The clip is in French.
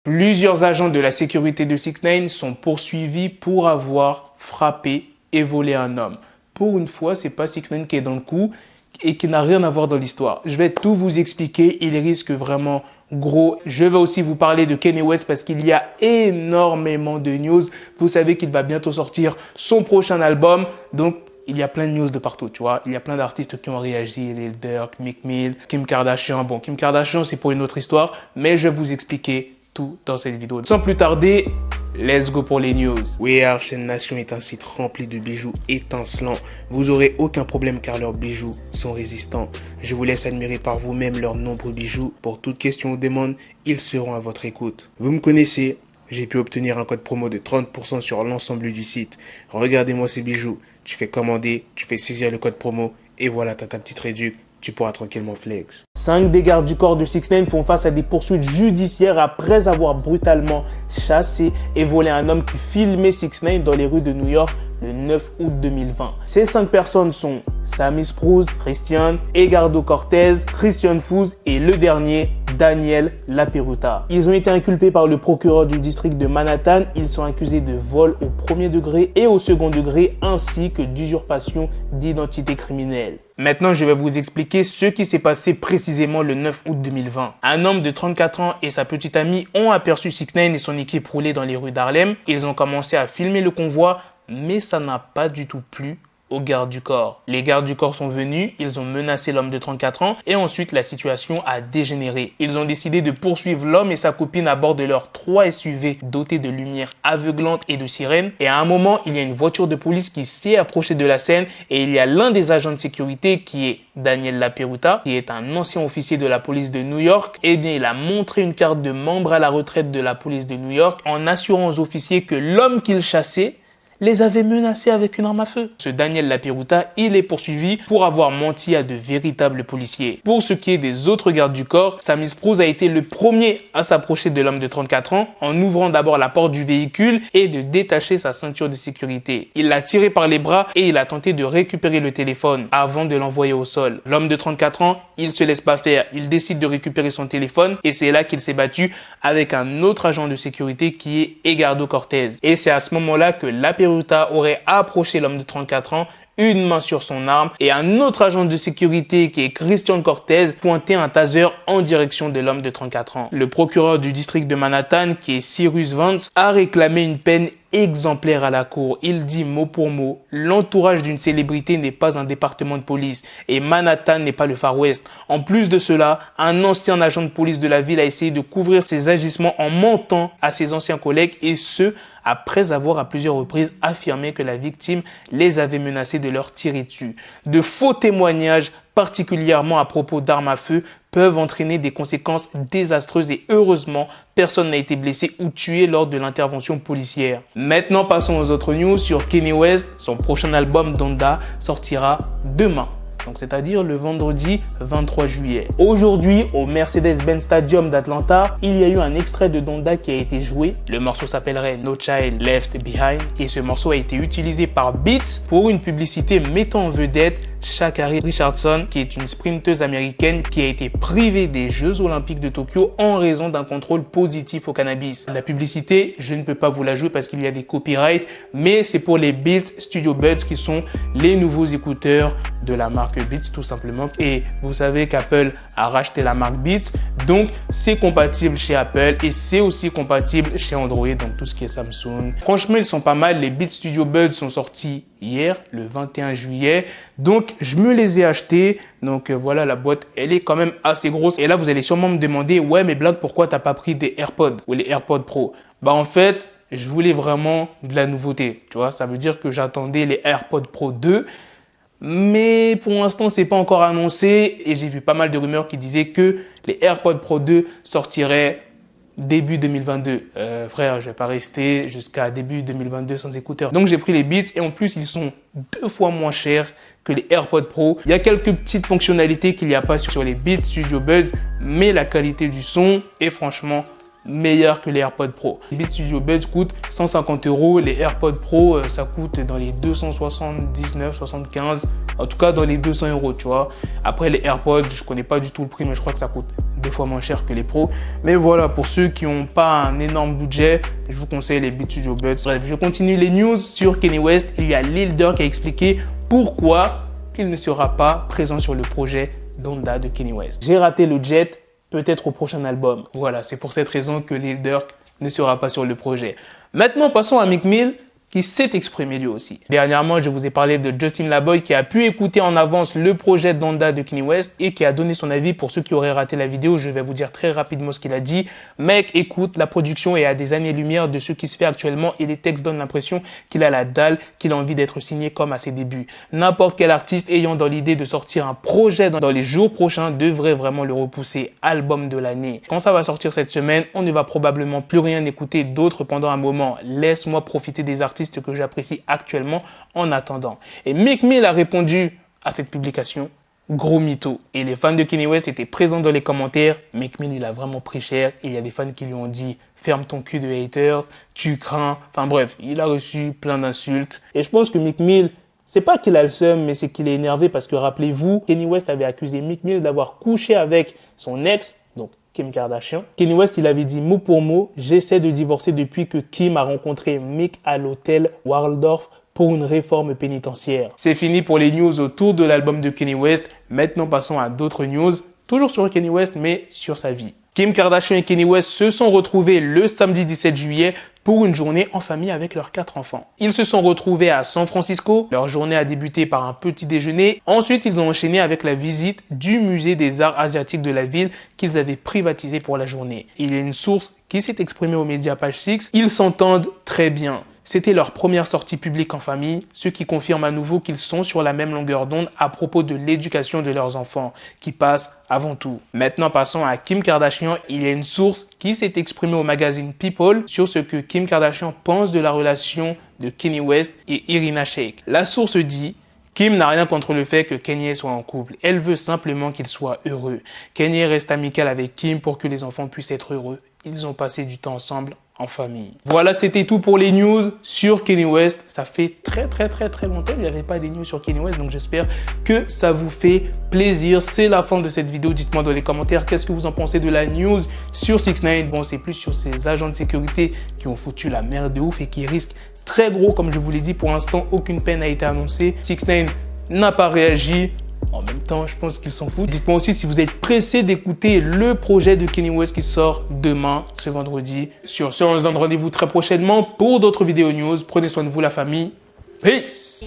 Plusieurs agents de la sécurité de 6ix9ine sont poursuivis pour avoir frappé et volé un homme. Pour une fois, c'est pas 6ix9ine qui est dans le coup et qui n'a rien à voir dans l'histoire. Je vais tout vous expliquer, il risque vraiment gros. Je vais aussi vous parler de Kanye West parce qu'il y a énormément de news. Vous savez qu'il va bientôt sortir son prochain album, donc il y a plein de news de partout, tu vois. Il y a plein d'artistes qui ont réagi, Lil Durk, Meek Mill, Kim Kardashian. Bon, Kim Kardashian, c'est pour une autre histoire, mais je vais vous expliquer tout dans cette vidéo. Sans plus tarder, let's go pour les news. WeAre Chaîne Nation est un site rempli de bijoux étincelants. Vous aurez aucun problème car leurs bijoux sont résistants. Je vous laisse admirer par vous-même leurs nombreux bijoux. Pour toute question ou demande, ils seront à votre écoute. Vous me connaissez, j'ai pu obtenir un code promo de 30% sur l'ensemble du site. Regardez-moi ces bijoux. Tu fais commander, tu fais saisir le code promo et voilà, t'as ta petite réduc. Tu pourras tranquillement flex. 5 des gardes du corps de 6ix9ine font face à des poursuites judiciaires après avoir brutalement chassé et volé un homme qui filmait 6ix9ine dans les rues de New York le 9 août 2020. Ces 5 personnes sont Sammy Sprouse, Christian, Edgardo Cortez, Christian Fouz et le dernier, Daniel Laperuta. Ils ont été inculpés par le procureur du district de Manhattan. Ils sont accusés de vol au premier degré et au second degré ainsi que d'usurpation d'identité criminelle. Maintenant, je vais vous expliquer ce qui s'est passé précisément le 9 août 2020. Un homme de 34 ans et sa petite amie ont aperçu 6ix9ine et son équipe rouler dans les rues d'Harlem. Ils ont commencé à filmer le convoi, mais ça n'a pas du tout plu aux gardes du corps. Les gardes du corps sont venus, ils ont menacé l'homme de 34 ans et ensuite la situation a dégénéré. Ils ont décidé de poursuivre l'homme et sa copine à bord de leurs 3 SUV dotés de lumières aveuglantes et de sirènes. Et à un moment, il y a une voiture de police qui s'est approchée de la scène et il y a l'un des agents de sécurité qui est Daniel Laperuta, qui est un ancien officier de la police de New York. Eh bien, il a montré une carte de membre à la retraite de la police de New York en assurant aux officiers que l'homme qu'il chassait les avait menacés avec une arme à feu. Ce Daniel Laperuta, il est poursuivi pour avoir menti à de véritables policiers. Pour ce qui est des autres gardes du corps, Sammy Sprouse a été le premier à s'approcher de l'homme de 34 ans en ouvrant d'abord la porte du véhicule et de détacher sa ceinture de sécurité. Il l'a tiré par les bras et il a tenté de récupérer le téléphone avant de l'envoyer au sol. L'homme de 34 ans, il se laisse pas faire. Il décide de récupérer son téléphone et c'est là qu'il s'est battu avec un autre agent de sécurité qui est Edgardo Cortez. Et c'est à ce moment-là que Laperuta aurait approché l'homme de 34 ans, une main sur son arme et un autre agent de sécurité qui est Christian Cortez pointait un taser en direction de l'homme de 34 ans. Le procureur du district de Manhattan, qui est Cyrus Vance, a réclamé une peine exemplaire à la cour. Il dit mot pour mot, l'entourage d'une célébrité n'est pas un département de police et Manhattan n'est pas le Far West. En plus de cela, un ancien agent de police de la ville a essayé de couvrir ses agissements en mentant à ses anciens collègues et ce, après avoir à plusieurs reprises affirmé que la victime les avait menacés de leur tirer dessus. De faux témoignages, particulièrement à propos d'armes à feu, peuvent entraîner des conséquences désastreuses et heureusement, personne n'a été blessé ou tué lors de l'intervention policière. Maintenant, passons aux autres news sur Kanye West. Son prochain album Donda sortira demain. Donc c'est-à-dire le vendredi 23 juillet. Aujourd'hui, au Mercedes-Benz Stadium d'Atlanta, il y a eu un extrait de Donda qui a été joué. Le morceau s'appellerait No Child Left Behind et ce morceau a été utilisé par Beats pour une publicité mettant en vedette Sha'Carri Richardson, qui est une sprinteuse américaine qui a été privée des Jeux Olympiques de Tokyo en raison d'un contrôle positif au cannabis. La publicité, je ne peux pas vous la jouer parce qu'il y a des copyrights, mais c'est pour les Beats Studio Buds qui sont les nouveaux écouteurs de la marque Beats tout simplement. Et vous savez qu'Apple a racheté la marque Beats, donc c'est compatible chez Apple et c'est aussi compatible chez Android, donc tout ce qui est Samsung. Franchement, ils sont pas mal. Les Beats Studio Buds sont sortis hier, le 21 juillet. Donc, je me les ai achetés. Donc, voilà, la boîte, elle est quand même assez grosse. Et là, vous allez sûrement me demander, ouais, mais Black, pourquoi t'as pas pris des AirPods ou les AirPods Pro? Bah, en fait, je voulais vraiment de la nouveauté. Tu vois, ça veut dire que j'attendais les AirPods Pro 2. Mais pour l'instant, c'est pas encore annoncé. Et j'ai vu pas mal de rumeurs qui disaient que les AirPods Pro 2 sortiraient début 2022. Frère, je vais pas rester jusqu'à début 2022 sans écouteurs. Donc, j'ai pris les Beats et en plus, ils sont 2 fois moins chers que les AirPods Pro. Il y a quelques petites fonctionnalités qu'il n'y a pas sur les Beats Studio Buds, mais la qualité du son est franchement meilleur que les AirPods Pro. Les Beats Studio Buds coûtent 150 €. Les AirPods Pro, ça coûte dans les 279, 75, en tout cas dans les 200 €, tu vois. Après, les AirPods, je connais pas du tout le prix, mais je crois que ça coûte 2 fois moins cher que les pros. Mais voilà, pour ceux qui n'ont pas un énorme budget, je vous conseille les Beat Studio Buds. Bref, je continue les news sur Kanye West. Il y a Lil Durk qui a expliqué pourquoi il ne sera pas présent sur le projet Donda de Kanye West. J'ai raté le jet, peut-être au prochain album. Voilà, c'est pour cette raison que Lil Durk ne sera pas sur le projet. Maintenant, passons à Meek Mill, qui s'est exprimé lui aussi. Dernièrement, je vous ai parlé de Justin LaBoy qui a pu écouter en avance le projet Donda de Kanye West et qui a donné son avis. Pour ceux qui auraient raté la vidéo, je vais vous dire très rapidement ce qu'il a dit. Mec, écoute, la production est à des années-lumière de ce qui se fait actuellement et les textes donnent l'impression qu'il a la dalle, qu'il a envie d'être signé comme à ses débuts. N'importe quel artiste ayant dans l'idée de sortir un projet dans les jours prochains devrait vraiment le repousser. Album de l'année. Quand ça va sortir cette semaine, on ne va probablement plus rien écouter d'autre pendant un moment. Laisse-moi profiter des artistes que j'apprécie actuellement en attendant. Et Meek Mill a répondu à cette publication, gros mytho. Et les fans de Kanye West étaient présents dans les commentaires. Meek Mill, il a vraiment pris cher. Il y a des fans qui lui ont dit, ferme ton cul de haters, tu crains. Enfin bref, il a reçu plein d'insultes. Et je pense que Meek Mill, c'est pas qu'il a le seum, mais c'est qu'il est énervé parce que rappelez-vous, Kanye West avait accusé Meek Mill d'avoir couché avec son ex, donc Kim Kardashian. Kanye West, il avait dit mot pour mot, j'essaie de divorcer depuis que Kim a rencontré Meek à l'hôtel Waldorf pour une réforme pénitentiaire. C'est fini pour les news autour de l'album de Kanye West. Maintenant, passons à d'autres news, toujours sur Kanye West, mais sur sa vie. Kim Kardashian et Kanye West se sont retrouvés le samedi 17 juillet pour une journée en famille avec leurs 4 enfants. Ils se sont retrouvés à San Francisco. Leur journée a débuté par un petit déjeuner. Ensuite, ils ont enchaîné avec la visite du musée des arts asiatiques de la ville qu'ils avaient privatisé pour la journée. Il y a une source qui s'est exprimée aux médias Page 6. Ils s'entendent très bien. C'était leur première sortie publique en famille, ce qui confirme à nouveau qu'ils sont sur la même longueur d'onde à propos de l'éducation de leurs enfants, qui passe avant tout. Maintenant, passons à Kim Kardashian. Il y a une source qui s'est exprimée au magazine People sur ce que Kim Kardashian pense de la relation de Kanye West et Irina Shayk. La source dit: Kim n'a rien contre le fait que Kanye soit en couple. Elle veut simplement qu'il soit heureux. Kanye reste amical avec Kim pour que les enfants puissent être heureux. Ils ont passé du temps ensemble en famille. Voilà, c'était tout pour les news sur Kanye West. Ça fait très longtemps qu'il n'y avait pas des news sur Kanye West, donc j'espère que ça vous fait plaisir. C'est la fin de cette vidéo. Dites-moi dans les commentaires qu'est-ce que vous en pensez de la news sur 6ix9ine. Bon, c'est plus sur ces agents de sécurité qui ont foutu la merde de ouf et qui risquent très gros, comme je vous l'ai dit. Pour l'instant, aucune peine n'a été annoncée. 6ix9ine n'a pas réagi. En même temps, je pense qu'ils s'en foutent. Dites-moi aussi si vous êtes pressé d'écouter le projet de Kanye West qui sort demain, ce vendredi. Sur ce, on se donne rendez-vous très prochainement pour d'autres vidéos news. Prenez soin de vous, la famille. Peace!